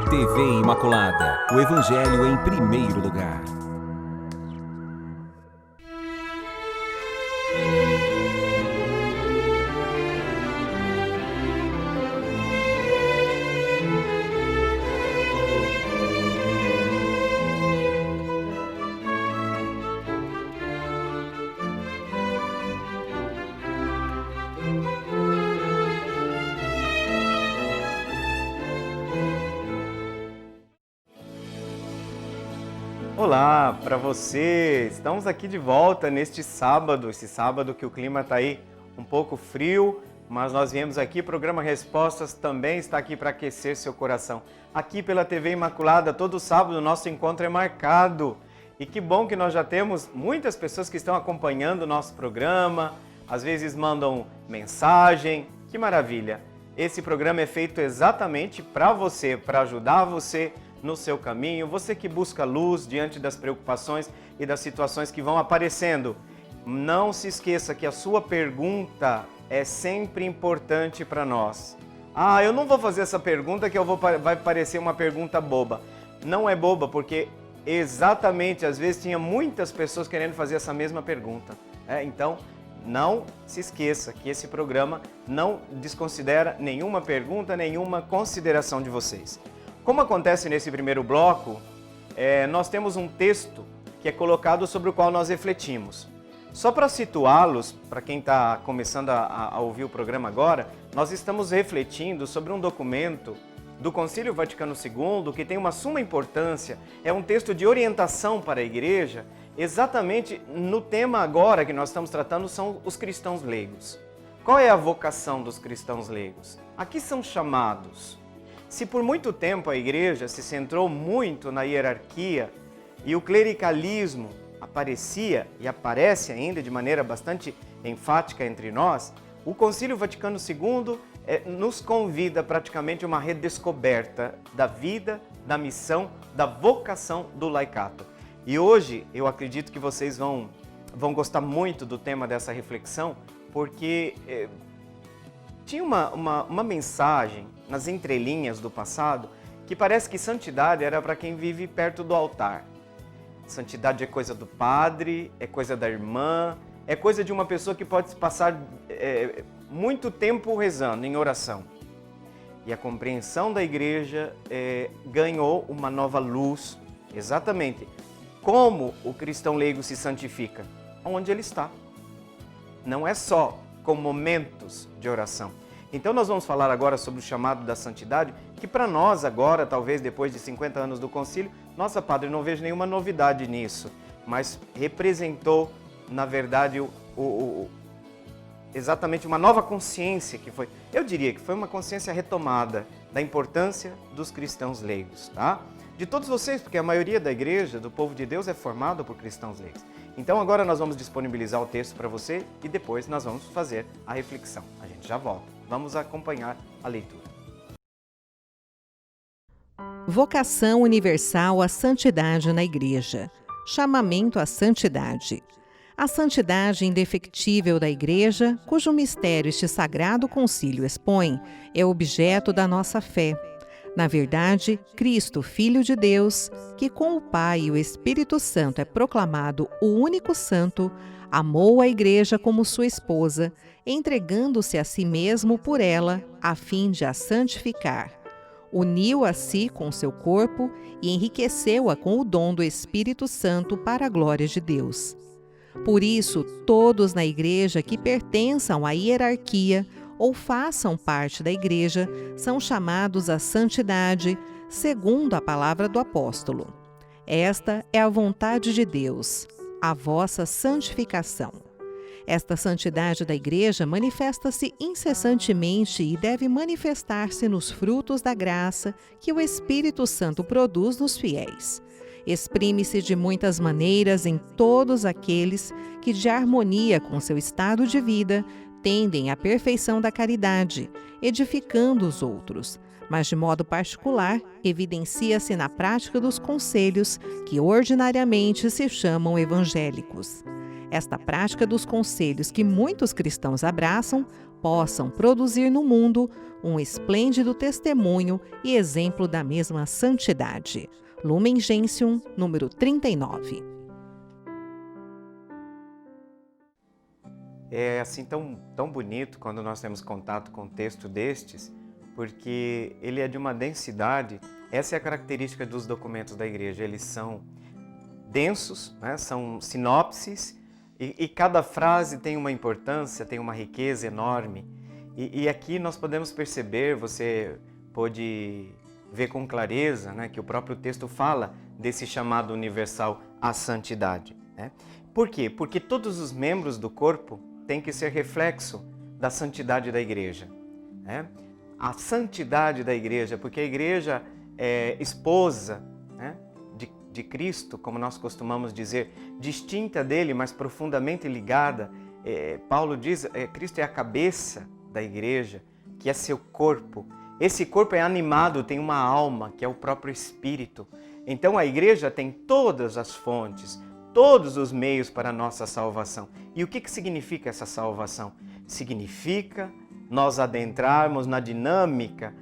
TV Imaculada, o Evangelho em primeiro lugar. Olá para você! Estamos aqui de volta neste sábado, esse sábado que o clima está aí um pouco frio, mas nós viemos aqui, o programa Respostas também está aqui para aquecer seu coração. Aqui pela TV Imaculada, todo sábado o nosso encontro é marcado. E que bom que nós já temos muitas pessoas que estão acompanhando o nosso programa, às vezes mandam mensagem, que maravilha! Esse programa é feito exatamente para você, para ajudar você no seu caminho, você que busca luz diante das preocupações e das situações que vão aparecendo. Não se esqueça que a sua pergunta é sempre importante para nós. Eu não vou fazer essa pergunta que vai parecer uma pergunta boba. Não é boba, porque exatamente, às vezes tinha muitas pessoas querendo fazer essa mesma pergunta. Então, não se esqueça que esse programa não desconsidera nenhuma pergunta, nenhuma consideração de vocês. Como acontece nesse primeiro bloco, nós temos um texto que é colocado sobre o qual nós refletimos. Só para situá-los, para quem está começando a ouvir o programa agora, nós estamos refletindo sobre um documento do Concílio Vaticano II que tem uma suma importância, é um texto de orientação para a Igreja, exatamente no tema agora que nós estamos tratando são os cristãos leigos. Qual é a vocação dos cristãos leigos? A que são chamados? Se por muito tempo a Igreja se centrou muito na hierarquia e o clericalismo aparecia e aparece ainda de maneira bastante enfática entre nós, o Concílio Vaticano II nos convida praticamente a uma redescoberta da vida, da missão, da vocação do laicato. E hoje eu acredito que vocês vão gostar muito do tema dessa reflexão, porque tinha uma mensagem nas entrelinhas do passado que parece que santidade era para quem vive perto do altar. Santidade é coisa do padre, é coisa da irmã, é coisa de uma pessoa que pode passar muito tempo rezando, em oração. E a compreensão da Igreja ganhou uma nova luz, exatamente. Como o cristão leigo se santifica? Onde ele está. Não é só com momentos de oração. Então nós vamos falar agora sobre o chamado da santidade, que para nós agora, talvez depois de 50 anos do concílio, nossa, padre, não vejo nenhuma novidade nisso, mas representou, na verdade, exatamente uma nova consciência que foi, eu diria que foi uma consciência retomada da importância dos cristãos leigos, tá? De todos vocês, porque a maioria da igreja, do povo de Deus, é formada por cristãos leigos. Então agora nós vamos disponibilizar o texto para você e depois nós vamos fazer a reflexão. A gente já volta. Vamos acompanhar a leitura. Vocação universal à santidade na Igreja. Chamamento à santidade. A santidade indefectível da Igreja, cujo mistério este Sagrado Concílio expõe, é objeto da nossa fé. Na verdade, Cristo, Filho de Deus, que com o Pai e o Espírito Santo é proclamado o único santo, amou a Igreja como sua esposa, entregando-se a si mesmo por ela, a fim de a santificar. Uniu a si com seu corpo e enriqueceu-a com o dom do Espírito Santo para a glória de Deus. Por isso, todos na Igreja que pertençam à hierarquia ou façam parte da Igreja são chamados à santidade, segundo a palavra do apóstolo. Esta é a vontade de Deus, a vossa santificação. Esta santidade da Igreja manifesta-se incessantemente e deve manifestar-se nos frutos da graça que o Espírito Santo produz nos fiéis. Exprime-se de muitas maneiras em todos aqueles que, de harmonia com seu estado de vida, tendem à perfeição da caridade, edificando os outros, mas de modo particular evidencia-se na prática dos conselhos que ordinariamente se chamam evangélicos. Esta prática dos conselhos que muitos cristãos abraçam possam produzir no mundo um esplêndido testemunho e exemplo da mesma santidade. Lumen Gentium, número 39. É assim tão bonito quando nós temos contato com um texto destes, porque ele é de uma densidade. Essa é a característica dos documentos da igreja. Eles são densos, né? São sinopses, e cada frase tem uma importância, tem uma riqueza enorme. E aqui nós podemos perceber, você pode ver com clareza, né, que o próprio texto fala desse chamado universal à santidade, né? Por quê? Porque todos os membros do corpo têm que ser reflexo da santidade da igreja, né? A santidade da igreja, porque a igreja é esposa, né, de Cristo, como nós costumamos dizer, distinta dele, mas profundamente ligada. Paulo diz, Cristo é a cabeça da igreja, que é seu corpo. Esse corpo é animado, tem uma alma, que é o próprio Espírito. Então a igreja tem todas as fontes, todos os meios para a nossa salvação. E o que significa essa salvação? Significa nós adentrarmos na dinâmica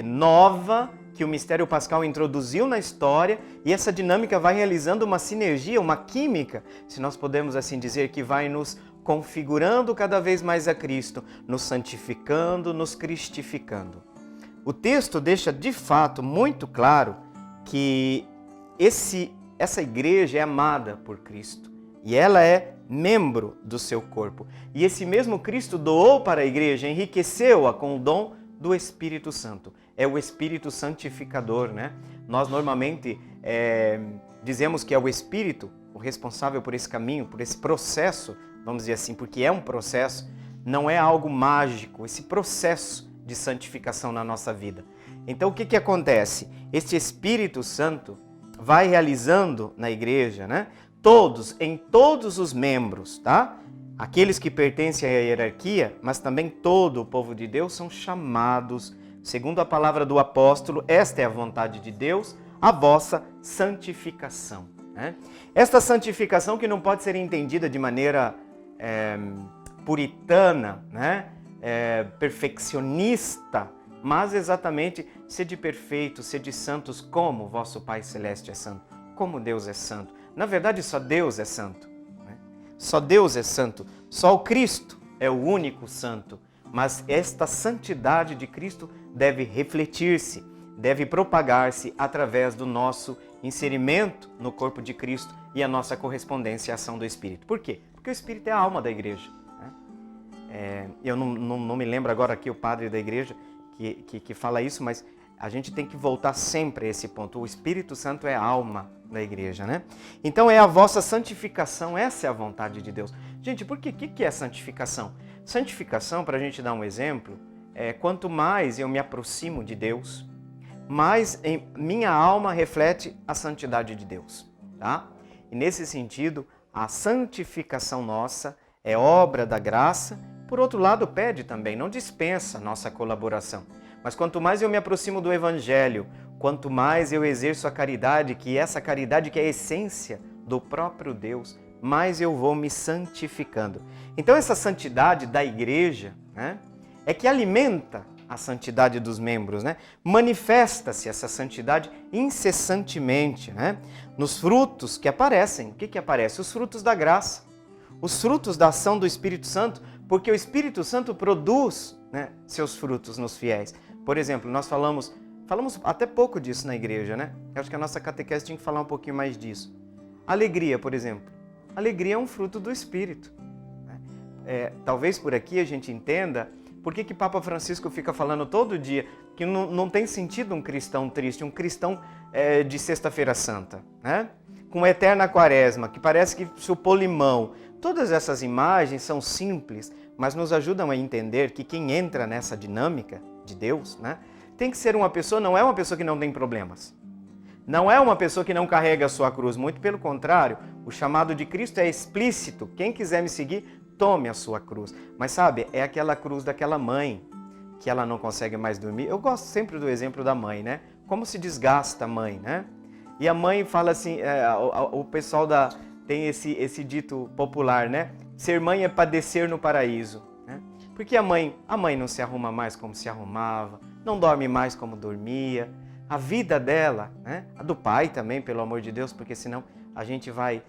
nova que o mistério pascal introduziu na história, e essa dinâmica vai realizando uma sinergia, uma química, se nós podemos assim dizer, que vai nos configurando cada vez mais a Cristo, nos santificando, nos cristificando. O texto deixa de fato muito claro que essa igreja é amada por Cristo e ela é membro do seu corpo. E esse mesmo Cristo doou para a igreja, enriqueceu-a com o dom do Espírito Santo. É o Espírito santificador, né? Nós normalmente dizemos que é o Espírito o responsável por esse caminho, por esse processo, vamos dizer assim, porque é um processo, não é algo mágico, esse processo de santificação na nossa vida. Então o que acontece? Este Espírito Santo vai realizando na igreja, né? Em todos os membros, tá? Aqueles que pertencem à hierarquia, mas também todo o povo de Deus são chamados, segundo a palavra do apóstolo, esta é a vontade de Deus, a vossa santificação, né? Esta santificação que não pode ser entendida de maneira puritana, né? Perfeccionista, mas exatamente sede perfeitos, sede santos como vosso Pai Celeste é santo, como Deus é santo. Na verdade, só Deus é santo, né? Só Deus é santo, só o Cristo é o único santo, mas esta santidade de Cristo deve refletir-se, deve propagar-se através do nosso inserimento no corpo de Cristo e a nossa correspondência à ação do Espírito. Por quê? Porque o Espírito é a alma da igreja, né? Eu não me lembro agora aqui o padre da igreja que fala isso, mas a gente tem que voltar sempre a esse ponto. O Espírito Santo é a alma da igreja, né? Então é a vossa santificação, essa é a vontade de Deus. Gente, por que é santificação? Santificação, para a gente dar um exemplo, quanto mais eu me aproximo de Deus, mais minha alma reflete a santidade de Deus, tá? E nesse sentido, a santificação nossa é obra da graça. Por outro lado, pede também, não dispensa nossa colaboração. Mas quanto mais eu me aproximo do Evangelho, quanto mais eu exerço a caridade, que essa caridade que é a essência do próprio Deus, mais eu vou me santificando. Então essa santidade da igreja, né, é que alimenta a santidade dos membros, né? Manifesta-se essa santidade incessantemente, né? Nos frutos que aparecem. O que aparece? Os frutos da graça, os frutos da ação do Espírito Santo, porque o Espírito Santo produz, né, seus frutos nos fiéis. Por exemplo, nós falamos até pouco disso na igreja, né? Eu acho que a nossa catequese tinha que falar um pouquinho mais disso. Alegria, por exemplo. Alegria é um fruto do Espírito. Talvez por aqui a gente entenda por que Papa Francisco fica falando todo dia que não tem sentido um cristão triste, um cristão de Sexta-feira Santa, né? Com eterna quaresma, que parece que chupou limão. Todas essas imagens são simples, mas nos ajudam a entender que quem entra nessa dinâmica de Deus, né, tem que ser uma pessoa, não é uma pessoa que não tem problemas. Não é uma pessoa que não carrega a sua cruz, muito pelo contrário, o chamado de Cristo é explícito. Quem quiser me seguir, tome a sua cruz. Mas sabe, é aquela cruz daquela mãe, que ela não consegue mais dormir. Eu gosto sempre do exemplo da mãe, né? Como se desgasta a mãe, né? E a mãe fala assim, o pessoal tem esse dito popular, né? Ser mãe é padecer no paraíso, né? Porque a mãe não se arruma mais como se arrumava, não dorme mais como dormia. A vida dela, né? A do pai também, pelo amor de Deus, porque senão a gente vai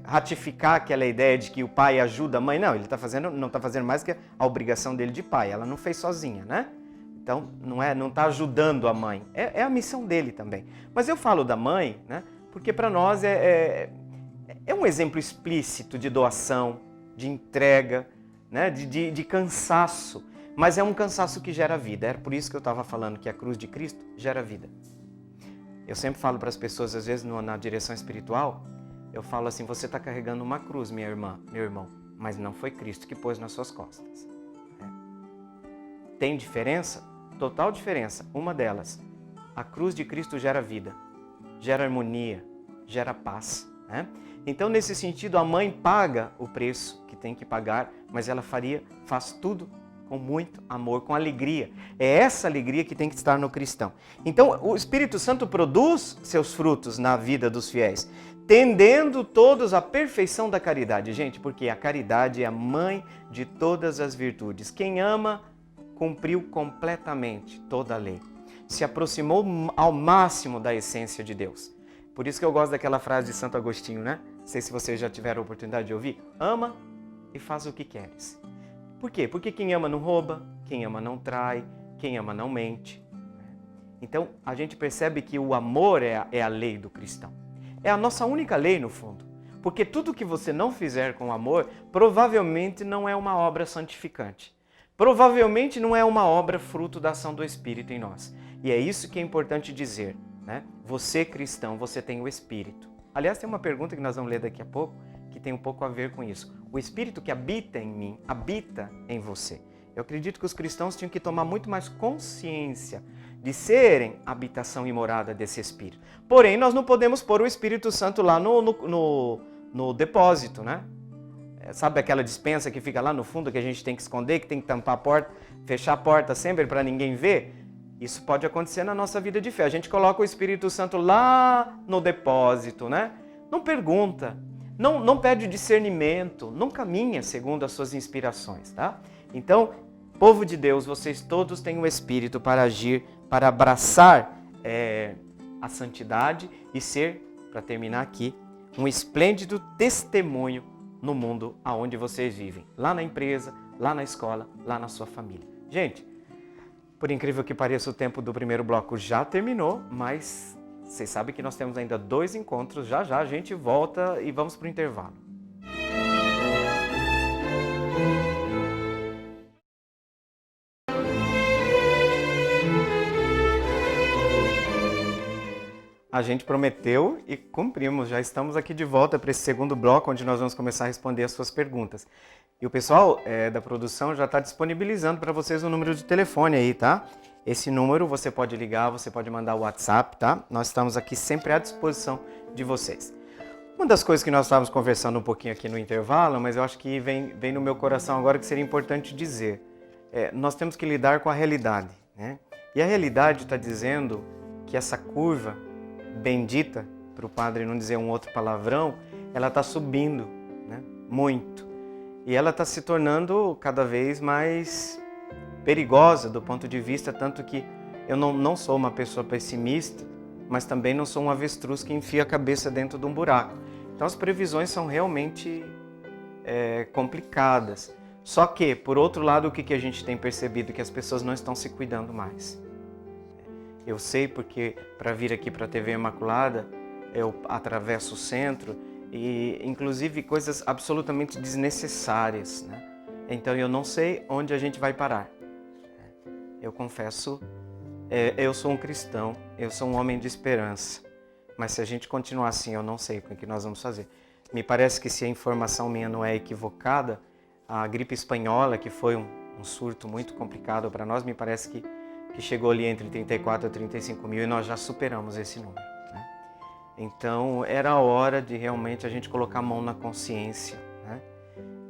ratificar aquela ideia de que o pai ajuda a mãe. Não, ele não está fazendo mais que a obrigação dele de pai. Ela não fez sozinha, né? Então, não está ajudando a mãe. É a missão dele também. Mas eu falo da mãe, né? Porque para nós é um exemplo explícito de doação, de entrega, né? de cansaço. Mas é um cansaço que gera vida. Era por isso que eu estava falando que a cruz de Cristo gera vida. Eu sempre falo para as pessoas, às vezes na direção espiritual, eu falo assim, você está carregando uma cruz, minha irmã, meu irmão, mas não foi Cristo que pôs nas suas costas. Tem diferença? Total diferença. Uma delas, a cruz de Cristo gera vida, gera harmonia, gera paz. Né? Então, nesse sentido, a mãe paga o preço que tem que pagar, mas ela faz tudo com muito amor, com alegria. É essa alegria que tem que estar no cristão. Então, o Espírito Santo produz seus frutos na vida dos fiéis, tendendo todos à perfeição da caridade. Gente, porque a caridade é a mãe de todas as virtudes. Quem ama, cumpriu completamente toda a lei. Se aproximou ao máximo da essência de Deus. Por isso que eu gosto daquela frase de Santo Agostinho, né? Não sei se vocês já tiveram a oportunidade de ouvir. Ama e faz o que queres. Por quê? Porque quem ama não rouba, quem ama não trai, quem ama não mente. Então, a gente percebe que o amor é a lei do cristão. É a nossa única lei, no fundo. Porque tudo que você não fizer com amor, provavelmente não é uma obra santificante. Provavelmente não é uma obra fruto da ação do Espírito em nós. E é isso que é importante dizer, né? Você, cristão, você tem o Espírito. Aliás, tem uma pergunta que nós vamos ler daqui a pouco, que tem um pouco a ver com isso. O Espírito que habita em mim, habita em você. Eu acredito que os cristãos tinham que tomar muito mais consciência de serem habitação e morada desse Espírito. Porém, nós não podemos pôr o Espírito Santo lá no depósito, né? Sabe aquela despensa que fica lá no fundo, que a gente tem que esconder, que tem que tampar a porta, fechar a porta sempre para ninguém ver? Isso pode acontecer na nossa vida de fé. A gente coloca o Espírito Santo lá no depósito, né? Não pergunta. Não pede discernimento, não caminha segundo as suas inspirações, tá? Então, povo de Deus, vocês todos têm o Espírito para agir, para abraçar a santidade e ser, para terminar aqui, um esplêndido testemunho no mundo aonde vocês vivem. Lá na empresa, lá na escola, lá na sua família. Gente, por incrível que pareça, o tempo do primeiro bloco já terminou, mas vocês sabem que nós temos ainda 2 encontros, já a gente volta e vamos para o intervalo. A gente prometeu e cumprimos, já estamos aqui de volta para esse segundo bloco, onde nós vamos começar a responder as suas perguntas. E o pessoal da produção já está disponibilizando para vocês o número de telefone aí, tá? Esse número você pode ligar, você pode mandar o WhatsApp, tá? Nós estamos aqui sempre à disposição de vocês. Uma das coisas que nós estávamos conversando um pouquinho aqui no intervalo, mas eu acho que vem no meu coração agora que seria importante dizer. Nós temos que lidar com a realidade, né? E a realidade está dizendo que essa curva bendita, para o padre não dizer um outro palavrão, ela está subindo, né? Muito. E ela está se tornando cada vez mais perigosa do ponto de vista, tanto que eu não sou uma pessoa pessimista, mas também não sou um avestruz que enfia a cabeça dentro de um buraco. Então as previsões são realmente complicadas. Só que, por outro lado, o que a gente tem percebido? Que as pessoas não estão se cuidando mais. Eu sei porque para vir aqui para a TV Imaculada, eu atravesso o centro e inclusive coisas absolutamente desnecessárias, né? Então eu não sei onde a gente vai parar. Eu confesso, eu sou um cristão, eu sou um homem de esperança, mas se a gente continuar assim, eu não sei o que nós vamos fazer. Me parece que se a informação minha não é equivocada, a gripe espanhola, que foi um surto muito complicado para nós, me parece que chegou ali entre 34 e 35 mil e nós já superamos esse número, né? Então era a hora de realmente a gente colocar a mão na consciência, né?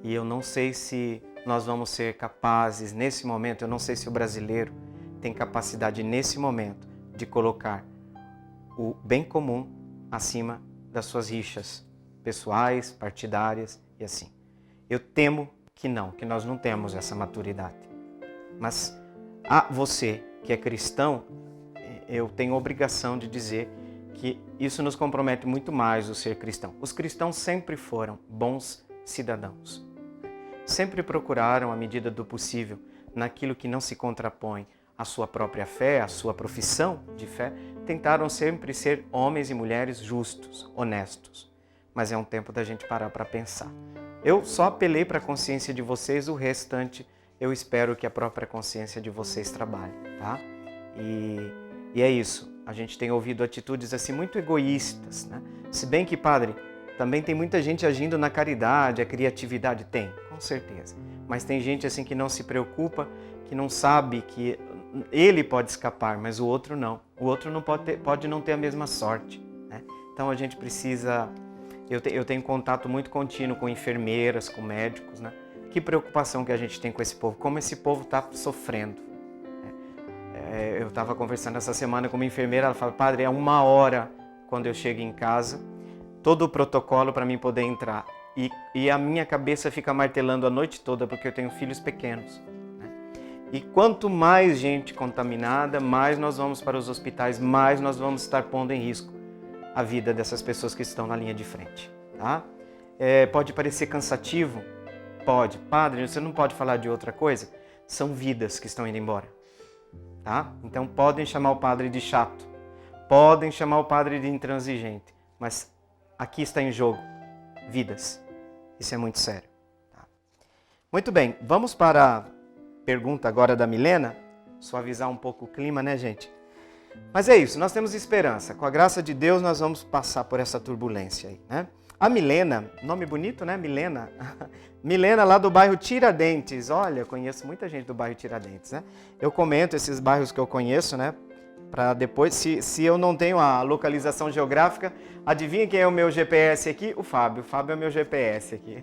E eu não sei se nós vamos ser capazes nesse momento, eu não sei se o brasileiro tem capacidade nesse momento de colocar o bem comum acima das suas rixas pessoais, partidárias e assim. Eu temo que não, que nós não temos essa maturidade. Mas você que é cristão, eu tenho a obrigação de dizer que isso nos compromete muito mais o ser cristão. Os cristãos sempre foram bons cidadãos. Sempre procuraram, à medida do possível, naquilo que não se contrapõe à sua própria fé, à sua profissão de fé, tentaram sempre ser homens e mulheres justos, honestos. Mas é um tempo da gente parar para pensar. Eu só apelei para a consciência de vocês, o restante eu espero que a própria consciência de vocês trabalhe, tá? E é isso. A gente tem ouvido atitudes assim muito egoístas, né? Se bem que, padre, também tem muita gente agindo na caridade, a criatividade tem, com certeza. Mas tem gente assim que não se preocupa, que não sabe que ele pode escapar, mas o outro não. O outro não pode não ter a mesma sorte, né? Então a gente precisa... Eu tenho contato muito contínuo com enfermeiras, com médicos, né? Que preocupação que a gente tem com esse povo, como esse povo está sofrendo. Eu estava conversando essa semana com uma enfermeira, ela fala, padre, é 1 hora quando eu chego em casa, todo o protocolo para mim poder entrar. E a minha cabeça fica martelando a noite toda, porque eu tenho filhos pequenos. Né? E quanto mais gente contaminada, mais nós vamos para os hospitais, mais nós vamos estar pondo em risco a vida dessas pessoas que estão na linha de frente. Tá? Pode parecer cansativo? Pode. Padre, você não pode falar de outra coisa? São vidas que estão indo embora. Tá? Então podem chamar o padre de chato, podem chamar o padre de intransigente, mas aqui está em jogo vidas. Isso é muito sério. Tá? Muito bem, vamos para a pergunta agora da Milena, suavizar um pouco o clima, né, gente? Mas é isso, nós temos esperança. Com a graça de Deus nós vamos passar por essa turbulência aí, né? A Milena, nome bonito, né? Milena. Milena, lá do bairro Tiradentes. Olha, eu conheço muita gente do bairro Tiradentes, né? Eu comento esses bairros que eu conheço, né? Para depois, se eu não tenho a localização geográfica, adivinha quem é o meu GPS aqui? O Fábio. O Fábio é o meu GPS aqui.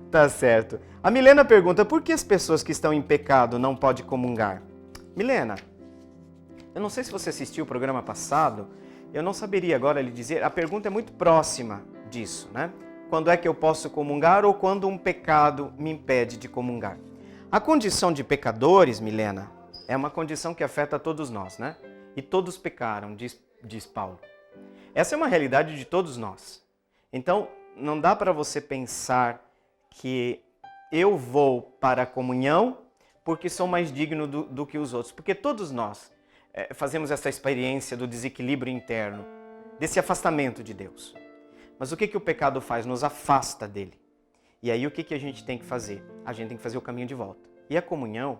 Tá certo. A Milena pergunta, por que as pessoas que estão em pecado não podem comungar? Milena, eu não sei se você assistiu o programa passado, eu não saberia agora lhe dizer, a pergunta é muito próxima disso, né? Quando é que eu posso comungar ou quando um pecado me impede de comungar? A condição de pecadores, Milena, é uma condição que afeta todos nós, né? E todos pecaram, diz Paulo. Essa é uma realidade de todos nós. Então, não dá para você pensar que eu vou para a comunhão porque sou mais digno do que os outros. Porque todos nós fazemos essa experiência do desequilíbrio interno, desse afastamento de Deus. Mas o que o pecado faz? Nos afasta dele. E aí o que a gente tem que fazer? A gente tem que fazer o caminho de volta. E a comunhão,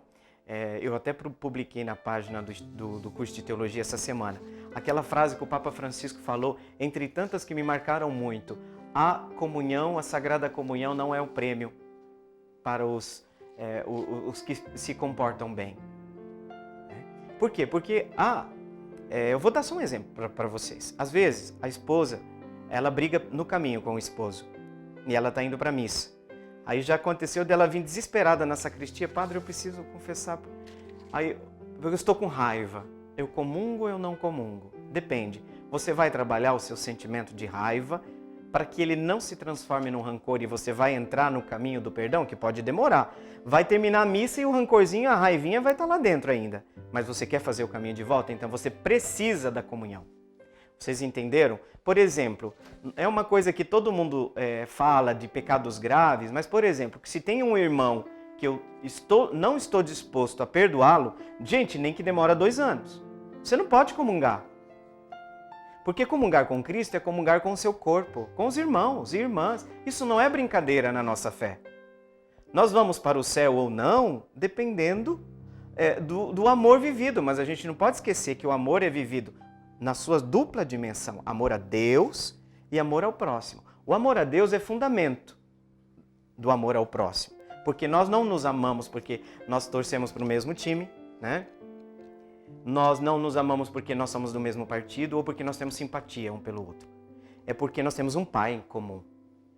eu até publiquei na página do curso de teologia essa semana, aquela frase que o Papa Francisco falou, entre tantas que me marcaram muito, a comunhão, a Sagrada Comunhão não é o prêmio para os que se comportam bem. Por quê? Porque, eu vou dar só um exemplo para vocês. Às vezes, a esposa, ela briga no caminho com o esposo e ela está indo para a missa. Aí já aconteceu dela vir desesperada na sacristia, padre, eu preciso confessar. Aí, eu estou com raiva, eu comungo ou eu não comungo? Depende. Você vai trabalhar o seu sentimento de raiva para que ele não se transforme num rancor e você vai entrar no caminho do perdão, que pode demorar. Vai terminar a missa e o rancorzinho, a raivinha vai estar lá dentro ainda. Mas você quer fazer o caminho de volta? Então você precisa da comunhão. Vocês entenderam? Por exemplo, é uma coisa que todo mundo fala de pecados graves, mas, por exemplo, que se tem um irmão que eu não estou disposto a perdoá-lo, gente, nem que demora 2 anos. Você não pode comungar. Porque comungar com Cristo é comungar com o seu corpo, com os irmãos e irmãs. Isso não é brincadeira na nossa fé. Nós vamos para o céu ou não, dependendo do amor vivido, mas a gente não pode esquecer que o amor é vivido na sua dupla dimensão, amor a Deus e amor ao próximo. O amor a Deus é fundamento do amor ao próximo, porque nós não nos amamos porque nós torcemos para o mesmo time, né? Nós não nos amamos porque nós somos do mesmo partido ou porque nós temos simpatia um pelo outro. É porque nós temos um Pai em comum.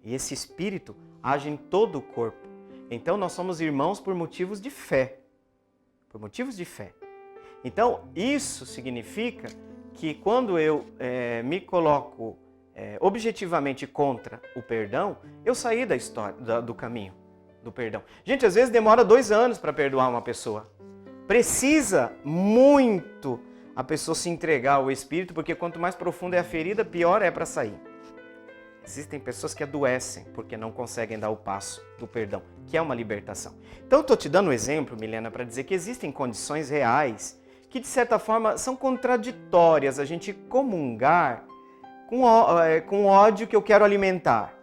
E esse Espírito age em todo o corpo. Então nós somos irmãos por motivos de fé. Por motivos de fé. Então isso significa que quando eu me coloco objetivamente contra o perdão, eu saí da história, do caminho do perdão. Gente, às vezes demora 2 anos para perdoar uma pessoa. Precisa muito a pessoa se entregar ao Espírito, porque quanto mais profunda é a ferida, pior é para sair. Existem pessoas que adoecem porque não conseguem dar o passo do perdão, que é uma libertação. Então, eu estou te dando um exemplo, Milena, para dizer que existem condições reais que, de certa forma, são contraditórias a gente comungar com o ódio que eu quero alimentar.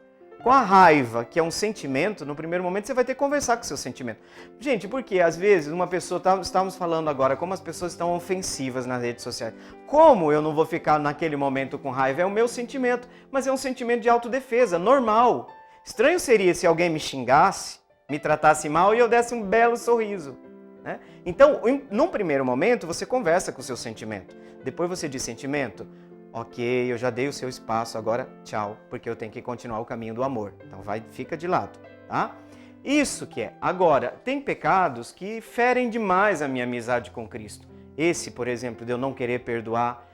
Com a raiva, que é um sentimento, no primeiro momento você vai ter que conversar com o seu sentimento. Gente, porque às vezes uma pessoa, estamos falando agora como as pessoas estão ofensivas nas redes sociais. Como eu não vou ficar naquele momento com raiva? É o meu sentimento, mas é um sentimento de autodefesa, normal. Estranho seria se alguém me xingasse, me tratasse mal e eu desse um belo sorriso, né? Então, num primeiro momento, você conversa com o seu sentimento. Depois você diz, sentimento, ok, eu já dei o seu espaço, agora tchau, porque eu tenho que continuar o caminho do amor. Então fica de lado, tá? Isso que é. Agora, tem pecados que ferem demais a minha amizade com Cristo. Esse, por exemplo, de eu não querer perdoar,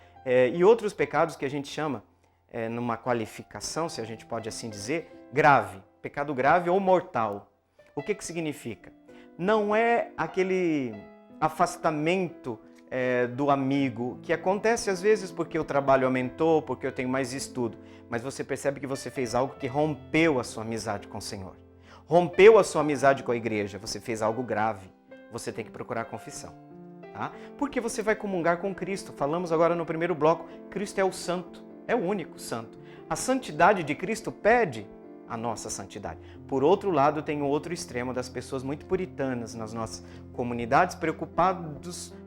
e outros pecados que a gente chama, numa qualificação, se a gente pode assim dizer, grave. Pecado grave ou mortal. O que significa? Não é aquele afastamento do amigo, que acontece às vezes porque o trabalho aumentou, porque eu tenho mais estudo, mas você percebe que você fez algo que rompeu a sua amizade com o Senhor, rompeu a sua amizade com a igreja, você fez algo grave, você tem que procurar confissão, tá? Porque você vai comungar com Cristo. Falamos agora no primeiro bloco, Cristo é o santo, é o único santo. A santidade de Cristo pede a nossa santidade. Por outro lado, tem o outro extremo das pessoas muito puritanas nas nossas comunidades,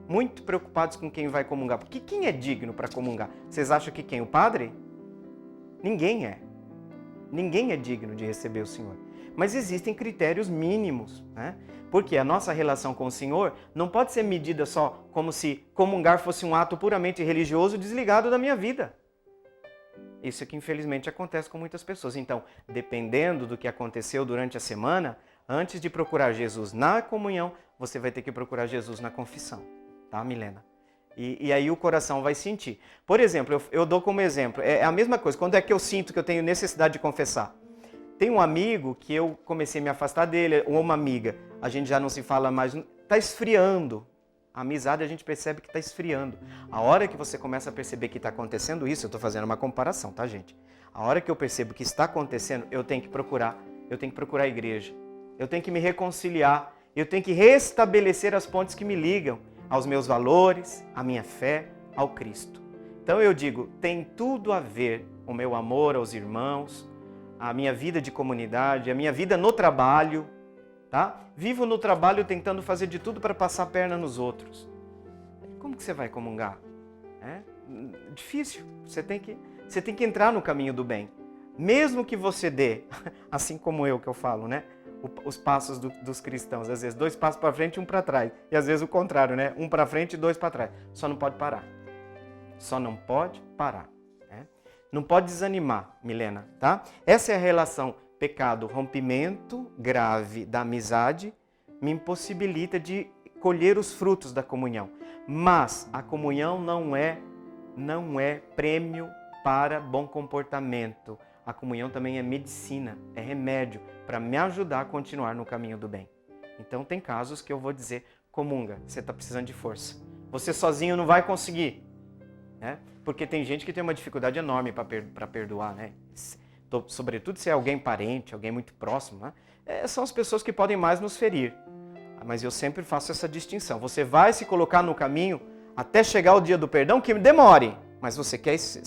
muito preocupados com quem vai comungar. Porque quem é digno para comungar? Vocês acham que quem? O padre? Ninguém é. Ninguém é digno de receber o Senhor. Mas existem critérios mínimos, né? Porque a nossa relação com o Senhor não pode ser medida só como se comungar fosse um ato puramente religioso desligado da minha vida. Isso é que infelizmente acontece com muitas pessoas. Então, dependendo do que aconteceu durante a semana, antes de procurar Jesus na comunhão, você vai ter que procurar Jesus na confissão. Tá, Milena? E aí o coração vai sentir. Por exemplo, eu dou como exemplo, é a mesma coisa. Quando é que eu sinto que eu tenho necessidade de confessar? Tem um amigo que eu comecei a me afastar dele, ou uma amiga, a gente já não se fala mais, está esfriando. A amizade a gente percebe que está esfriando. A hora que você começa a perceber que está acontecendo isso, eu estou fazendo uma comparação, tá, gente? A hora que eu percebo que está acontecendo, eu tenho que procurar a igreja. Eu tenho que me reconciliar, eu tenho que restabelecer as pontes que me ligam aos meus valores, à minha fé, ao Cristo. Então eu digo, tem tudo a ver o meu amor aos irmãos, a minha vida de comunidade, a minha vida no trabalho, tá? Vivo no trabalho tentando fazer de tudo para passar a perna nos outros. Como que você vai comungar? Difícil. Você tem que entrar no caminho do bem. Mesmo que você dê, assim como eu que eu falo, né? Os passos dos cristãos, às vezes 2 passos para frente e 1 para trás, e às vezes o contrário, né? 1 para frente e 2 para trás. Só não pode parar. Só não pode parar. Né? Não pode desanimar, Milena, tá? Essa é a relação pecado, rompimento grave da amizade, me impossibilita de colher os frutos da comunhão. Mas a comunhão não é prêmio para bom comportamento. A comunhão também é medicina, é remédio para me ajudar a continuar no caminho do bem. Então tem casos que eu vou dizer, comunga, você está precisando de força. Você sozinho não vai conseguir, né? Porque tem gente que tem uma dificuldade enorme para perdoar, né? Sobretudo se é alguém parente, alguém muito próximo, né? São as pessoas que podem mais nos ferir. Mas eu sempre faço essa distinção. Você vai se colocar no caminho até chegar o dia do perdão, que demore. Mas você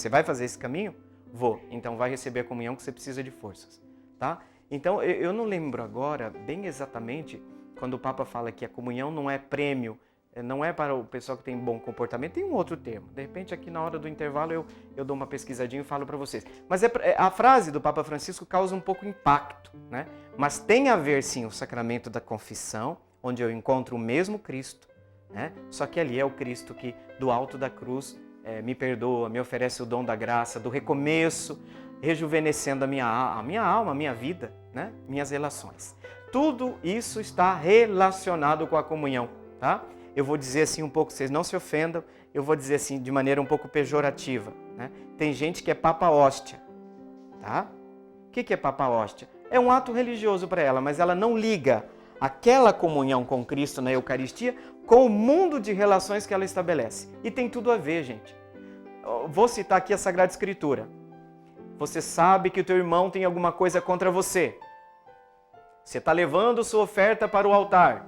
vai fazer esse caminho? Vou. Então vai receber a comunhão que você precisa de forças. Tá? Então eu não lembro agora bem exatamente quando o Papa fala que a comunhão não é prêmio, não é para o pessoal que tem bom comportamento, tem um outro termo. De repente aqui na hora do intervalo eu dou uma pesquisadinha e falo para vocês. Mas a frase do Papa Francisco causa um pouco impacto, né? Mas tem a ver sim o sacramento da confissão, onde eu encontro o mesmo Cristo, né? Só que ali é o Cristo que do alto da cruz me perdoa, me oferece o dom da graça, do recomeço, rejuvenescendo a minha alma, a minha vida, né? Minhas relações. Tudo isso está relacionado com a comunhão, tá? Eu vou dizer assim um pouco, vocês não se ofendam, eu vou dizer assim de maneira um pouco pejorativa, né? Tem gente que é papa hóstia. tá? O que é papar a hóstia? É um ato religioso para ela, mas ela não liga aquela comunhão com Cristo na Eucaristia com o mundo de relações que ela estabelece. E tem tudo a ver, gente. Vou citar aqui a Sagrada Escritura. Você sabe que o teu irmão tem alguma coisa contra você. Você está levando sua oferta para o altar.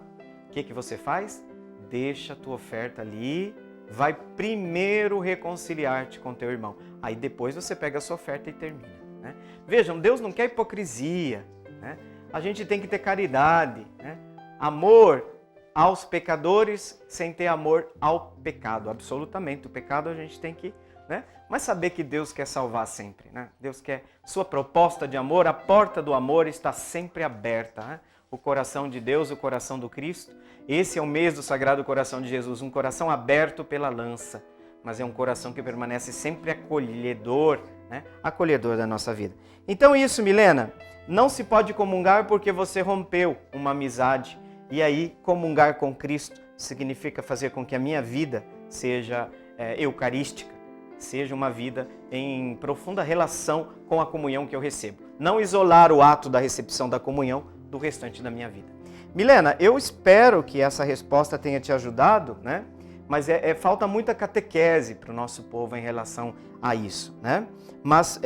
O que você faz? Deixa a tua oferta ali, vai primeiro reconciliar-te com teu irmão. Aí depois você pega a sua oferta e termina. Né? Vejam, Deus não quer hipocrisia. Né? A gente tem que ter caridade. Né? Amor aos pecadores sem ter amor ao pecado. Absolutamente. O pecado a gente tem que... Né? Mas saber que Deus quer salvar sempre. Né? Deus quer... Sua proposta de amor, a porta do amor está sempre aberta. Né? O coração de Deus, o coração do Cristo. Esse é o mês do Sagrado Coração de Jesus, um coração aberto pela lança, mas é um coração que permanece sempre acolhedor, né? Acolhedor da nossa vida. Então isso, Milena, não se pode comungar porque você rompeu uma amizade. E aí, comungar com Cristo significa fazer com que a minha vida seja eucarística, seja uma vida em profunda relação com a comunhão que eu recebo. Não isolar o ato da recepção da comunhão do restante da minha vida. Milena, eu espero que essa resposta tenha te ajudado, né? Mas falta muita catequese para o nosso povo em relação a isso, né? Mas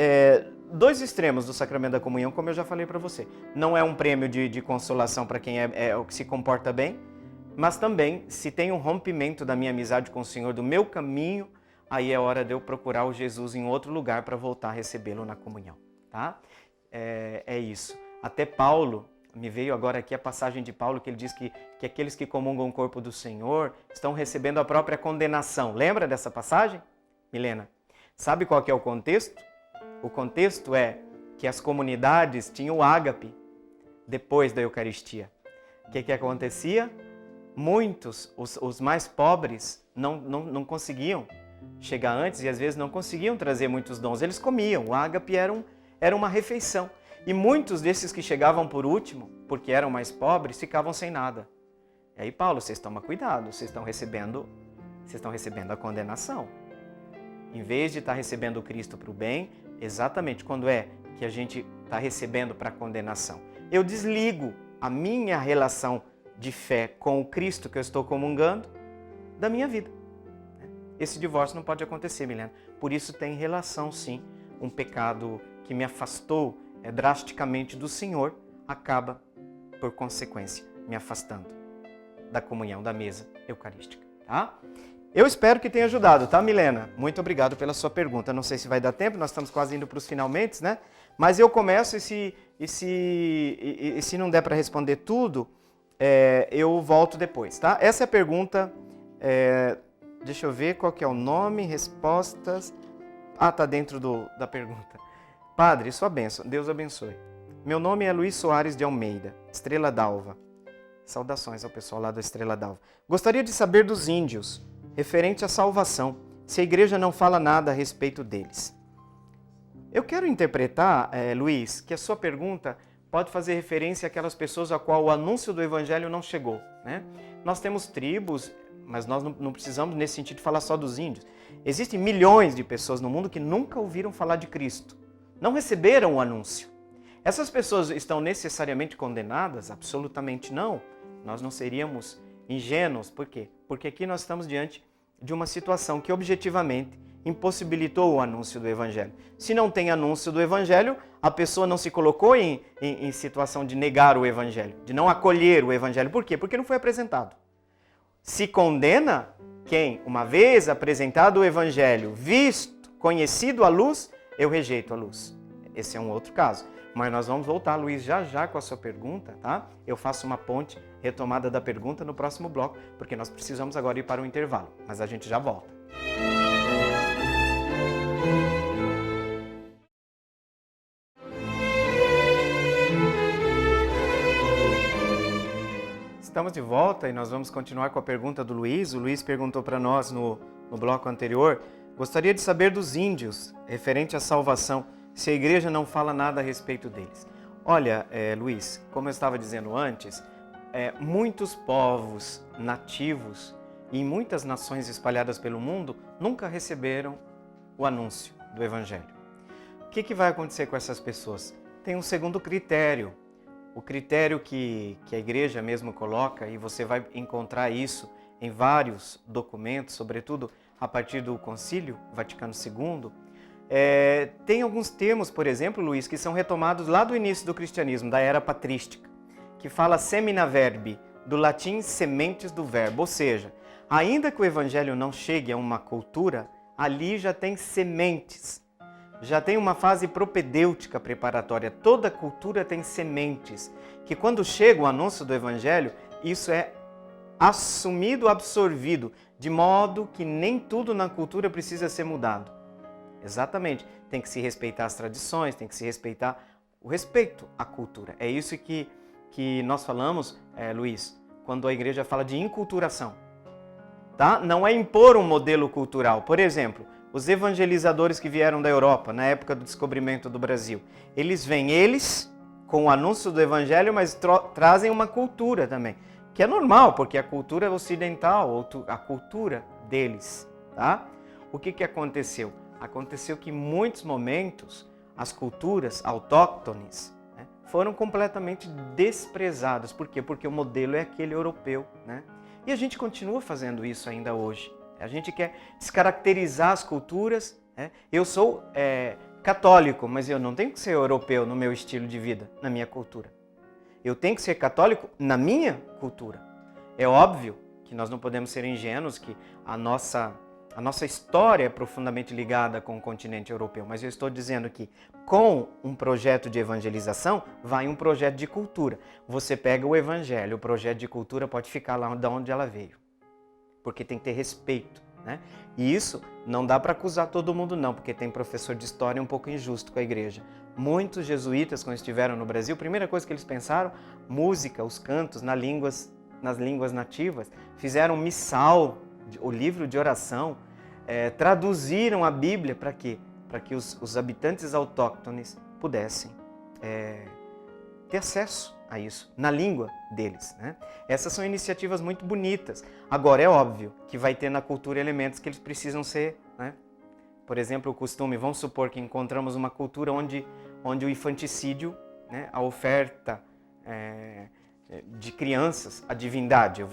dois extremos do sacramento da comunhão, como eu já falei para você. Não é um prêmio de consolação para quem é o que se comporta bem, mas também, se tem um rompimento da minha amizade com o Senhor, do meu caminho, aí é hora de eu procurar o Jesus em outro lugar para voltar a recebê-lo na comunhão, tá? É isso. Até Paulo... Me veio agora aqui a passagem de Paulo que ele diz que aqueles que comungam o corpo do Senhor estão recebendo a própria condenação. Lembra dessa passagem, Milena? Sabe qual que é o contexto? O contexto é que as comunidades tinham o ágape depois da Eucaristia. O que acontecia? Muitos, os mais pobres, não conseguiam chegar antes e às vezes não conseguiam trazer muitos dons. Eles comiam, o ágape era uma refeição. E muitos desses que chegavam por último, porque eram mais pobres, ficavam sem nada. E aí, Paulo, vocês tomam cuidado, vocês estão recebendo a condenação. Em vez de estar recebendo o Cristo para o bem, exatamente quando é que a gente está recebendo para a condenação. Eu desligo a minha relação de fé com o Cristo que eu estou comungando da minha vida. Esse divórcio não pode acontecer, Milena. Por isso tem relação, sim, um pecado que me afastou drasticamente do Senhor, acaba, por consequência, me afastando da comunhão, da mesa eucarística, tá? Eu espero que tenha ajudado, tá, Milena? Muito obrigado pela sua pergunta. Não sei se vai dar tempo, nós estamos quase indo para os finalmente, né? Mas eu começo e se não der para responder tudo, eu volto depois, tá? Essa é a pergunta, deixa eu ver qual que é o nome, respostas... Ah, tá dentro da pergunta. Padre, sua bênção, Deus abençoe. Meu nome é Luiz Soares de Almeida, Estrela d'Alva. Saudações ao pessoal lá da Estrela d'Alva. Gostaria de saber dos índios, referente à salvação, se a igreja não fala nada a respeito deles. Eu quero interpretar, Luiz, que a sua pergunta pode fazer referência àquelas pessoas a qual o anúncio do Evangelho não chegou, né? Nós temos tribos, mas nós não precisamos, nesse sentido, falar só dos índios. Existem milhões de pessoas no mundo que nunca ouviram falar de Cristo. Não receberam o anúncio. Essas pessoas estão necessariamente condenadas? Absolutamente não. Nós não seríamos ingênuos. Por quê? Porque aqui nós estamos diante de uma situação que objetivamente impossibilitou o anúncio do Evangelho. Se não tem anúncio do Evangelho, a pessoa não se colocou em situação de negar o Evangelho, de não acolher o Evangelho. Por quê? Porque não foi apresentado. Se condena quem, uma vez apresentado o Evangelho, visto, conhecido a luz, eu rejeito a luz. Esse é um outro caso. Mas nós vamos voltar, Luiz, já com a sua pergunta, tá? Eu faço uma ponte retomada da pergunta no próximo bloco, porque nós precisamos agora ir para o intervalo. Mas a gente já volta. Estamos de volta e nós vamos continuar com a pergunta do Luiz. O Luiz perguntou para nós no bloco anterior. Gostaria de saber dos índios, referente à salvação, se a igreja não fala nada a respeito deles. Olha, Luiz, como eu estava dizendo antes, muitos povos nativos e muitas nações espalhadas pelo mundo nunca receberam o anúncio do Evangelho. que vai acontecer com essas pessoas? Tem um segundo critério. O critério que a igreja mesmo coloca, e você vai encontrar isso em vários documentos, sobretudo a partir do Concílio Vaticano II, tem alguns termos, por exemplo, Luiz, que são retomados lá do início do cristianismo, da era patrística, que fala semina verbi, do latim sementes do verbo, ou seja, ainda que o evangelho não chegue a uma cultura, ali já tem sementes, já tem uma fase propedêutica preparatória. Toda cultura tem sementes, que quando chega o anúncio do evangelho, isso é assumido, absorvido, de modo que nem tudo na cultura precisa ser mudado. Exatamente, tem que se respeitar as tradições, tem que se respeitar o respeito à cultura. É isso que nós falamos, Luiz, quando a igreja fala de inculturação. Tá? Não é impor um modelo cultural. Por exemplo, os evangelizadores que vieram da Europa, na época do descobrimento do Brasil, eles vêm, com o anúncio do evangelho, mas trazem uma cultura também, que é normal, porque a cultura é ocidental, a cultura deles. Tá? O que aconteceu? Aconteceu que em muitos momentos as culturas autóctones, né, foram completamente desprezadas. Por quê? Porque o modelo é aquele europeu, né? E a gente continua fazendo isso ainda hoje. A gente quer descaracterizar as culturas. Né? Eu sou católico, mas eu não tenho que ser europeu no meu estilo de vida, na minha cultura. Eu tenho que ser católico na minha cultura. É óbvio que nós não podemos ser ingênuos, que a nossa história é profundamente ligada com o continente europeu, mas eu estou dizendo que com um projeto de evangelização, vai um projeto de cultura. Você pega o evangelho, o projeto de cultura pode ficar lá de onde ela veio, porque tem que ter respeito, né? E isso não dá para acusar todo mundo não, porque tem professor de história um pouco injusto com a igreja. Muitos jesuítas, quando estiveram no Brasil, a primeira coisa que eles pensaram, música, os cantos nas línguas nativas, fizeram missal, o livro de oração, traduziram a Bíblia para quê? Para que os habitantes autóctones pudessem ter acesso a isso, na língua deles. Né? Essas são iniciativas muito bonitas. Agora, é óbvio que vai ter na cultura elementos que eles precisam ser, né? Por exemplo, o costume, vamos supor que encontramos uma cultura onde o infanticídio, né, a oferta de crianças, a divindade, eu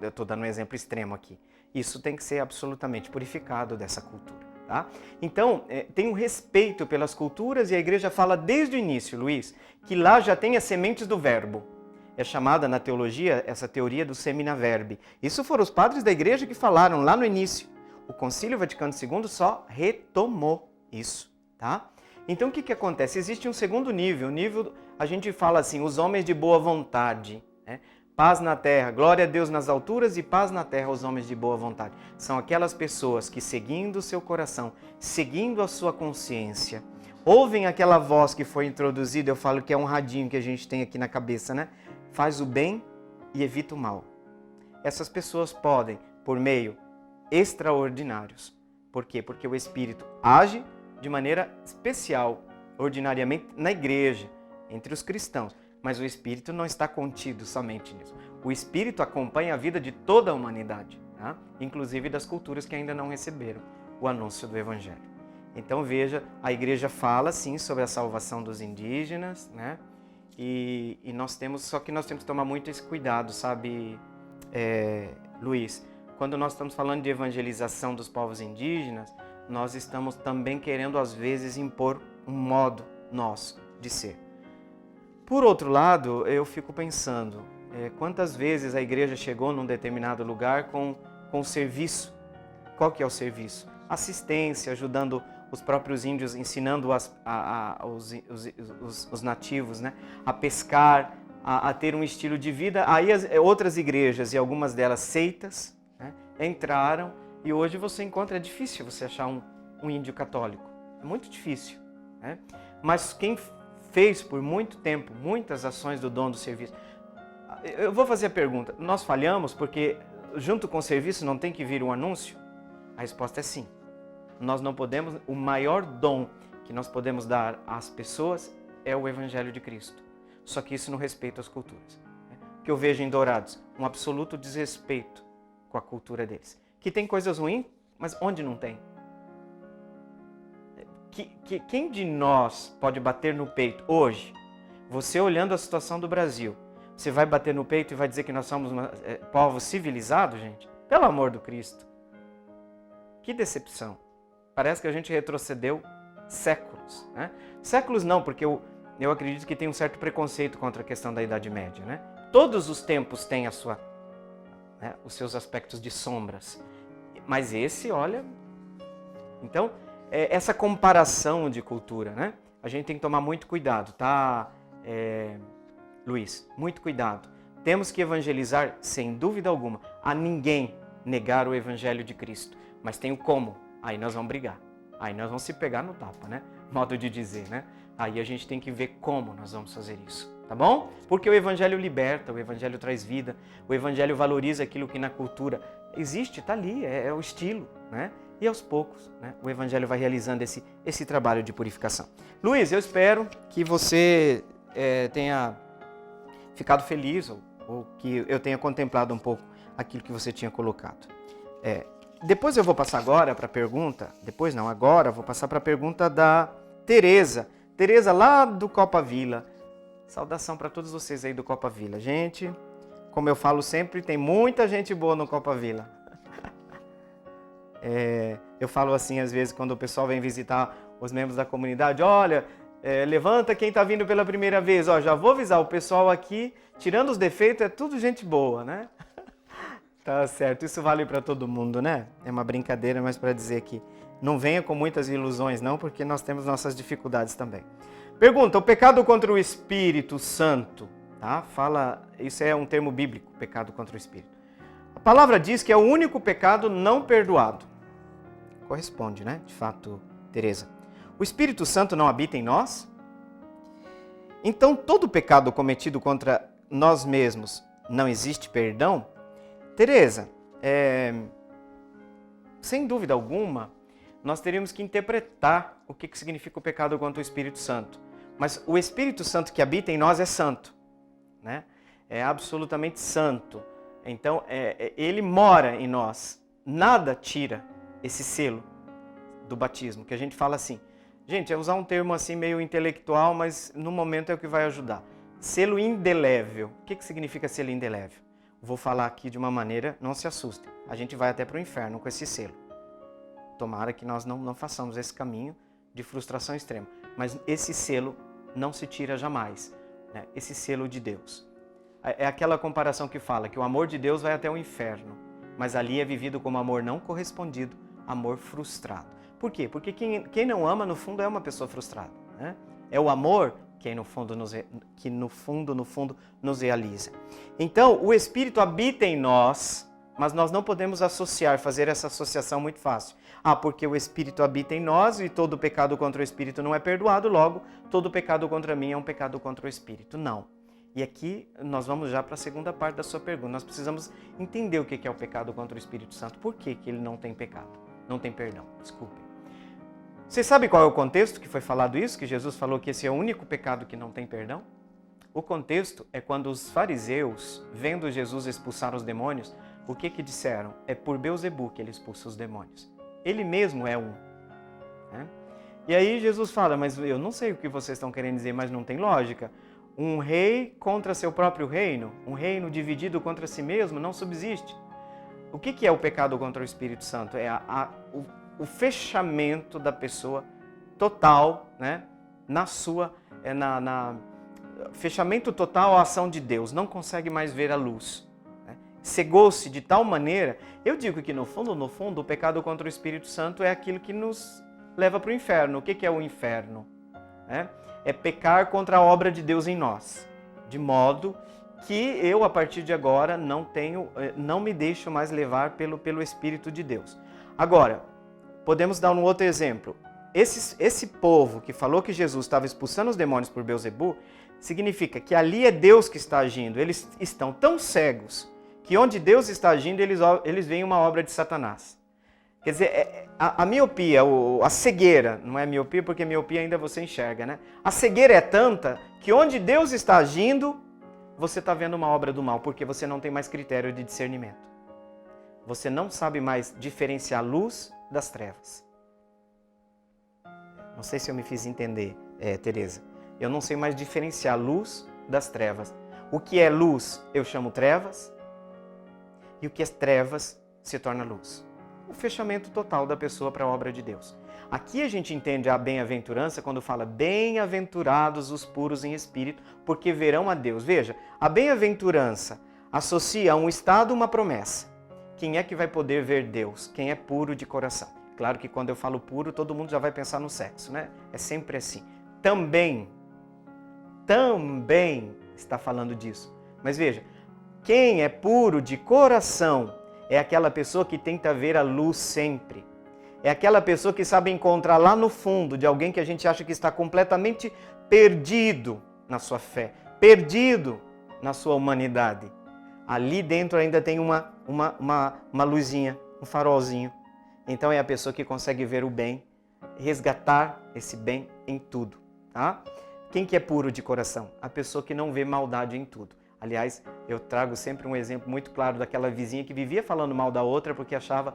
estou dando um exemplo extremo aqui. Isso tem que ser absolutamente purificado dessa cultura. Tá? Então, tem um respeito pelas culturas e a igreja fala desde o início, Luiz, que lá já tem as sementes do verbo. É chamada na teologia essa teoria do semina verbi. Isso foram os padres da igreja que falaram lá no início. O Concílio Vaticano II só retomou isso. Tá? Então, o que acontece? Existe um segundo nível. A gente fala assim, os homens de boa vontade, né? Paz na terra, glória a Deus nas alturas e paz na terra aos homens de boa vontade. São aquelas pessoas que, seguindo o seu coração, seguindo a sua consciência, ouvem aquela voz que foi introduzida, eu falo que é um radinho que a gente tem aqui na cabeça, né? Faz o bem e evita o mal. Essas pessoas podem, por meio extraordinários. Por quê? Porque o Espírito age de maneira especial, ordinariamente, na igreja, entre os cristãos. Mas o Espírito não está contido somente nisso. O Espírito acompanha a vida de toda a humanidade, tá? Inclusive das culturas que ainda não receberam o anúncio do Evangelho. Então veja, a igreja fala sim sobre a salvação dos indígenas, né? E nós temos que tomar muito esse cuidado, sabe, Luiz? Quando nós estamos falando de evangelização dos povos indígenas, nós estamos também querendo às vezes impor um modo nosso de ser. Por outro lado, eu fico pensando, quantas vezes a igreja chegou num determinado lugar com serviço. Qual que é o serviço? Assistência, ajudando os próprios índios, ensinando os nativos, né, a pescar, a ter um estilo de vida. Aí outras igrejas, e algumas delas seitas, né, entraram, e hoje você encontra, é difícil você achar um índio católico. É muito difícil. Né? Mas quem fez por muito tempo muitas ações do dom do serviço. Eu vou fazer a pergunta, nós falhamos porque junto com o serviço não tem que vir um anúncio? A resposta é sim. Nós não podemos, o maior dom que nós podemos dar às pessoas é o Evangelho de Cristo. Só que isso não respeita as culturas. O que eu vejo em Dourados, um absoluto desrespeito com a cultura deles. Que tem coisas ruins, mas onde não tem? quem de nós pode bater no peito hoje? Você olhando a situação do Brasil, você vai bater no peito e vai dizer que nós somos povos civilizados, gente? Pelo amor do Cristo. Que decepção. Parece que a gente retrocedeu séculos, né? Séculos não, porque eu acredito que tem um certo preconceito contra a questão da Idade Média, né? Todos os tempos têm os seus aspectos de sombras. Mas esse, olha... Então, essa comparação de cultura, né? A gente tem que tomar muito cuidado, tá, Luiz? Muito cuidado. Temos que evangelizar, sem dúvida alguma, a ninguém negar o evangelho de Cristo. Mas tem o como. Aí nós vamos brigar. Aí nós vamos se pegar no tapa, né? Modo de dizer, né? Aí a gente tem que ver como nós vamos fazer isso, tá bom? Porque o evangelho liberta, o evangelho traz vida, o evangelho valoriza aquilo que na cultura existe, tá ali, é o estilo, né? E aos poucos, né, o evangelho vai realizando esse trabalho de purificação. Luiz, eu espero que você tenha ficado feliz ou que eu tenha contemplado um pouco aquilo que você tinha colocado. Depois eu vou passar agora para a pergunta, agora eu vou passar para a pergunta da Tereza. Tereza lá do Copa Vila. Saudação para todos vocês aí do Copa Vila. Gente, como eu falo sempre, tem muita gente boa no Copa Vila. Eu falo assim às vezes quando o pessoal vem visitar os membros da comunidade, olha, levanta quem está vindo pela primeira vez, já vou avisar, o pessoal aqui, tirando os defeitos, é tudo gente boa, né? Tá certo, isso vale para todo mundo, né? É uma brincadeira, mas para dizer que não venha com muitas ilusões não, porque nós temos nossas dificuldades também. Pergunta, o pecado contra o Espírito Santo, tá? Isso é um termo bíblico, pecado contra o Espírito. A palavra diz que é o único pecado não perdoado. Corresponde, né? De fato, Tereza. O Espírito Santo não habita em nós? Então, todo pecado cometido contra nós mesmos não existe perdão? Tereza, sem dúvida alguma, nós teríamos que interpretar o que significa o pecado contra o Espírito Santo. Mas o Espírito Santo que habita em nós é santo, né? É absolutamente santo. Então, ele mora em nós. Nada tira esse selo do batismo, que a gente fala assim. Gente, é usar um termo assim meio intelectual, mas no momento é o que vai ajudar. Selo indelével. O que significa selo indelével? Vou falar aqui de uma maneira, não se assustem. A gente vai até para o inferno com esse selo. Tomara que nós não façamos esse caminho de frustração extrema. Mas esse selo não se tira jamais, né? Esse selo de Deus. É aquela comparação que fala que o amor de Deus vai até o inferno, mas ali é vivido como amor não correspondido, amor frustrado. Por quê? Porque quem não ama, no fundo, é uma pessoa frustrada, né? É o amor que no fundo nos realiza. Então, o Espírito habita em nós, mas nós não podemos fazer essa associação muito fácil. Porque o Espírito habita em nós e todo pecado contra o Espírito não é perdoado, logo, todo pecado contra mim é um pecado contra o Espírito. Não. E aqui nós vamos já para a segunda parte da sua pergunta. Nós precisamos entender o que é o pecado contra o Espírito Santo. Por que ele não tem pecado? Não tem perdão, desculpem. Você sabe qual é o contexto que foi falado isso? Que Jesus falou que esse é o único pecado que não tem perdão? O contexto é quando os fariseus, vendo Jesus expulsar os demônios, o que disseram? É por Beelzebu que ele expulsa os demônios. Ele mesmo é um. Né? E aí Jesus fala, mas eu não sei o que vocês estão querendo dizer, mas não tem lógica. Um rei contra seu próprio reino, um reino dividido contra si mesmo, não subsiste. O que é o pecado contra o Espírito Santo? É o fechamento da pessoa total, né? Fechamento total à ação de Deus, não consegue mais ver a luz. Né? Cegou-se de tal maneira, eu digo que no fundo, o pecado contra o Espírito Santo é aquilo que nos leva para o inferno. O que é o inferno? É pecar contra a obra de Deus em nós, de modo que eu, a partir de agora, não me deixo mais levar pelo Espírito de Deus. Agora, podemos dar um outro exemplo. Esse povo que falou que Jesus estava expulsando os demônios por Beelzebu, significa que ali é Deus que está agindo. Eles estão tão cegos que onde Deus está agindo, eles veem uma obra de Satanás. Quer dizer, a miopia, a cegueira, não é miopia porque miopia ainda você enxerga, né? A cegueira é tanta que onde Deus está agindo, você está vendo uma obra do mal, porque você não tem mais critério de discernimento. Você não sabe mais diferenciar luz das trevas. Não sei se eu me fiz entender, Tereza. Eu não sei mais diferenciar luz das trevas. O que é luz, eu chamo trevas. E o que é trevas se torna luz. O fechamento total da pessoa para a obra de Deus. Aqui a gente entende a bem-aventurança quando fala bem-aventurados os puros em espírito, porque verão a Deus. Veja, a bem-aventurança associa a um estado uma promessa. Quem é que vai poder ver Deus? Quem é puro de coração. Claro que quando eu falo puro, todo mundo já vai pensar no sexo, né? É sempre assim. Também está falando disso. Mas veja, quem é puro de coração é aquela pessoa que tenta ver a luz sempre. É aquela pessoa que sabe encontrar lá no fundo de alguém que a gente acha que está completamente perdido na sua fé, perdido na sua humanidade. Ali dentro ainda tem uma luzinha, um farolzinho. Então é a pessoa que consegue ver o bem, resgatar esse bem em tudo. Tá? Quem que é puro de coração? A pessoa que não vê maldade em tudo. Aliás, eu trago sempre um exemplo muito claro daquela vizinha que vivia falando mal da outra porque achava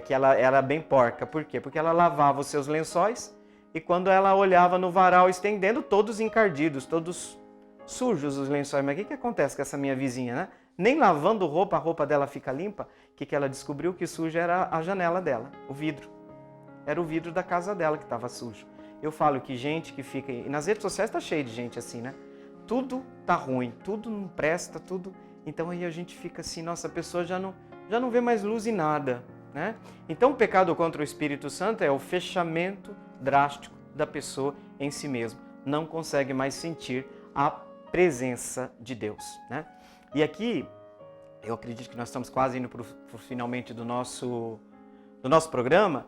que ela era bem porca. Por quê? Porque ela lavava os seus lençóis e quando ela olhava no varal estendendo, todos encardidos, todos sujos os lençóis. Mas o que acontece com essa minha vizinha, né? Nem lavando roupa, a roupa dela fica limpa. O que ela descobriu? Que suja era a janela dela, o vidro. Era o vidro da casa dela que estava sujo. Eu falo que gente que fica... E nas redes sociais está cheio de gente assim, né? Tudo tá ruim, tudo não presta, tudo... Então aí a gente fica assim, nossa, a pessoa já não vê mais luz em nada, né? Então o pecado contra o Espírito Santo é o fechamento drástico da pessoa em si mesma. Não consegue mais sentir a presença de Deus, né? E aqui, eu acredito que nós estamos quase indo para o finalmente do nosso programa.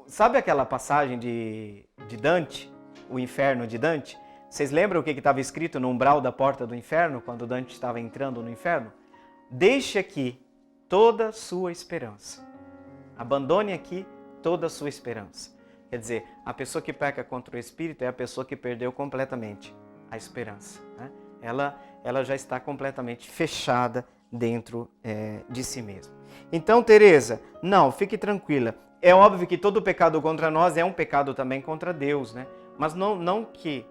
Sabe aquela passagem de Dante, o inferno de Dante? Vocês lembram o que estava escrito no umbral da porta do inferno, quando Dante estava entrando no inferno? Deixe aqui toda a sua esperança. Abandone aqui toda a sua esperança. Quer dizer, a pessoa que peca contra o Espírito é a pessoa que perdeu completamente a esperança, né? Ela já está completamente fechada dentro de si mesma. Então, Tereza, não, fique tranquila. É óbvio que todo pecado contra nós é um pecado também contra Deus, né? Mas não que...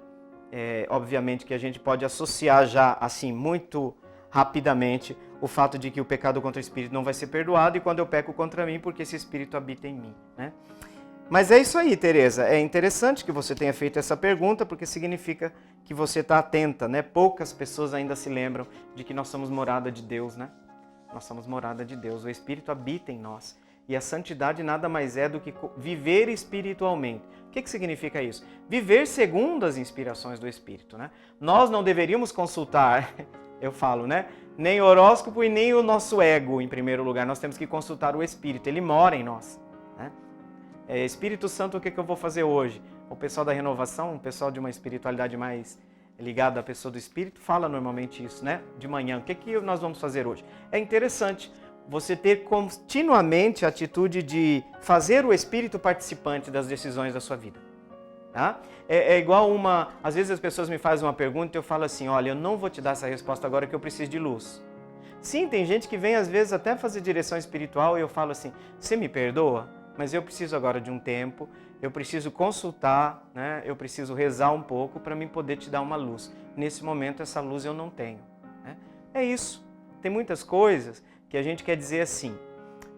obviamente que a gente pode associar já assim muito rapidamente o fato de que o pecado contra o Espírito não vai ser perdoado e quando eu peco contra mim porque esse Espírito habita em mim, né? Mas é isso aí, Tereza. É interessante que você tenha feito essa pergunta porque significa que você está atenta, né? Poucas pessoas ainda se lembram de que nós somos morada de Deus, né? Nós somos morada de Deus. O Espírito habita em nós. E a santidade nada mais é do que viver espiritualmente. O que significa isso? Viver segundo as inspirações do Espírito, né? Nós não deveríamos consultar, eu falo, né? Nem o horóscopo e nem o nosso ego, em primeiro lugar. Nós temos que consultar o Espírito, ele mora em nós, né? Espírito Santo, o que eu vou fazer hoje? O pessoal da renovação, o pessoal de uma espiritualidade mais ligada à pessoa do Espírito, fala normalmente isso, né? De manhã, o que nós vamos fazer hoje? É interessante você ter continuamente a atitude de fazer o Espírito participante das decisões da sua vida. Tá? É igual às vezes as pessoas me fazem uma pergunta e eu falo assim, olha, eu não vou te dar essa resposta agora que eu preciso de luz. Sim, tem gente que vem às vezes até fazer direção espiritual e eu falo assim, você me perdoa? Mas eu preciso agora de um tempo, eu preciso consultar, né? Eu preciso rezar um pouco para mim poder te dar uma luz. Nesse momento essa luz eu não tenho, né? É isso. Tem muitas coisas que a gente quer dizer assim,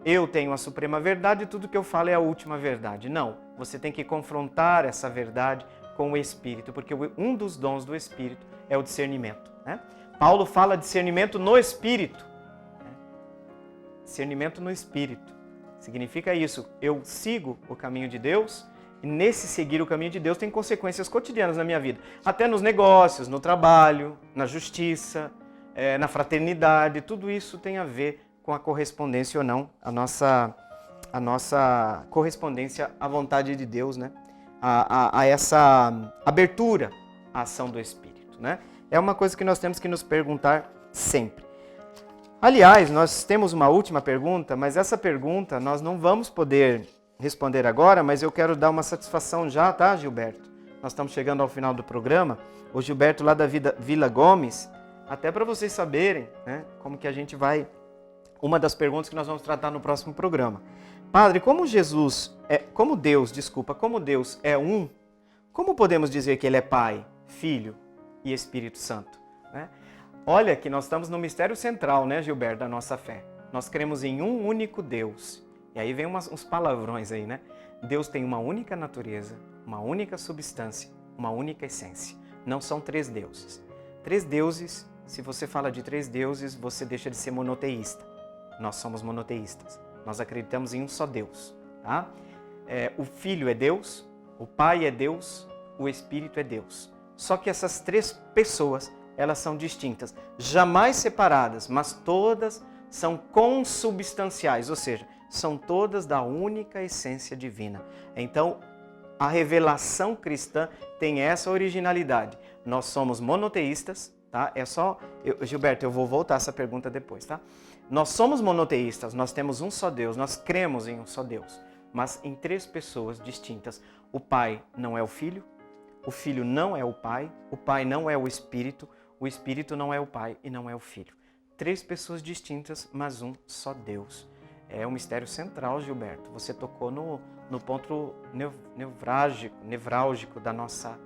eu tenho a suprema verdade e tudo que eu falo é a última verdade. Não, você tem que confrontar essa verdade com o Espírito, porque um dos dons do Espírito é o discernimento, né? Paulo fala discernimento no Espírito, né? Discernimento no Espírito. Significa isso, eu sigo o caminho de Deus e nesse seguir o caminho de Deus tem consequências cotidianas na minha vida. Até nos negócios, no trabalho, na justiça, na fraternidade, tudo isso tem a ver com a correspondência ou não, a nossa correspondência à vontade de Deus, né? A essa abertura à ação do Espírito, né? É uma coisa que nós temos que nos perguntar sempre. Aliás, nós temos uma última pergunta, mas essa pergunta nós não vamos poder responder agora, mas eu quero dar uma satisfação já, tá, Gilberto? Nós estamos chegando ao final do programa. O Gilberto lá da Vila Gomes, até para vocês saberem, né, como que a gente vai... Uma das perguntas que nós vamos tratar no próximo programa. Padre, como Deus é um, como podemos dizer que Ele é Pai, Filho e Espírito Santo? Né? Olha que nós estamos no mistério central, né, Gilberto, da nossa fé. Nós cremos em um único Deus. E aí vem uns palavrões aí, né? Deus tem uma única natureza, uma única substância, uma única essência. Não são três deuses. Três deuses, se você fala de três deuses, você deixa de ser monoteísta. Nós somos monoteístas. Nós acreditamos em um só Deus. Tá? O Filho é Deus, o Pai é Deus, o Espírito é Deus. Só que essas três pessoas, elas são distintas, jamais separadas, mas todas são consubstanciais, ou seja, são todas da única essência divina. Então, a revelação cristã tem essa originalidade. Nós somos monoteístas, tá? Gilberto, eu vou voltar essa pergunta depois, tá? Nós somos monoteístas, nós temos um só Deus, nós cremos em um só Deus, mas em três pessoas distintas. O Pai não é o Filho não é o Pai não é o Espírito não é o Pai e não é o Filho. Três pessoas distintas, mas um só Deus. É um mistério central, Gilberto. Você tocou no ponto nevrálgico da nossa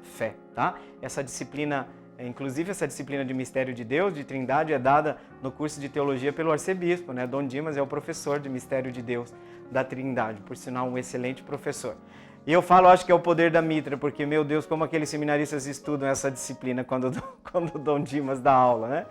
fé, tá? Essa disciplina, inclusive essa disciplina de mistério de Deus, de Trindade, é dada no curso de teologia pelo arcebispo, né? Dom Dimas é o professor de mistério de Deus da Trindade, por sinal um excelente professor. E eu falo, acho que é o poder da mitra, porque, meu Deus, como aqueles seminaristas estudam essa disciplina quando o Dom Dimas dá aula, né?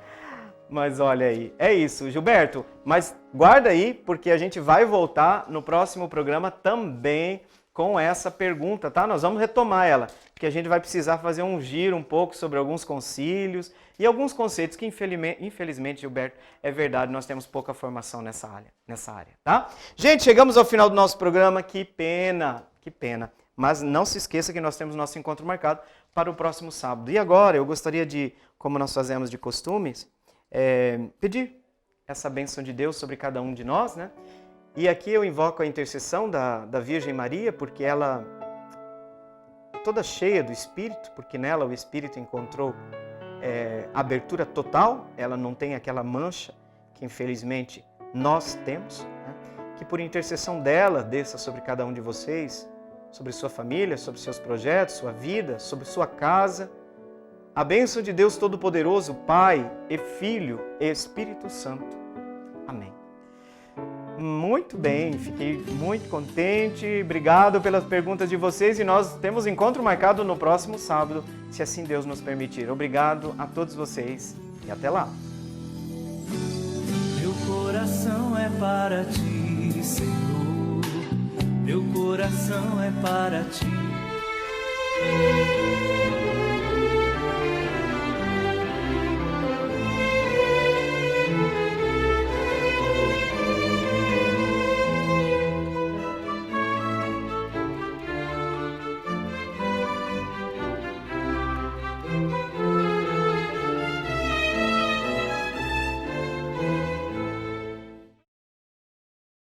Mas olha aí, é isso, Gilberto. Mas guarda aí, porque a gente vai voltar no próximo programa também com essa pergunta, tá? Nós vamos retomar ela, porque a gente vai precisar fazer um giro um pouco sobre alguns concílios e alguns conceitos que, infelizmente, Gilberto, é verdade, nós temos pouca formação nessa área, tá? Gente, chegamos ao final do nosso programa, que pena. Mas não se esqueça que nós temos nosso encontro marcado para o próximo sábado. E agora eu gostaria de, como nós fazemos de costumes, pedir essa bênção de Deus sobre cada um de nós, né? E aqui eu invoco a intercessão da Virgem Maria, porque ela, toda cheia do Espírito, porque nela o Espírito encontrou abertura total, ela não tem aquela mancha que infelizmente nós temos, né? Que por intercessão dela desça sobre cada um de vocês, sobre sua família, sobre seus projetos, sua vida, sobre sua casa, a bênção de Deus Todo-Poderoso, Pai e Filho e Espírito Santo. Amém. Muito bem, fiquei muito contente. Obrigado pelas perguntas de vocês e nós temos encontro marcado no próximo sábado, se assim Deus nos permitir. Obrigado a todos vocês e até lá. Meu coração é para ti, Senhor. Meu coração é para ti.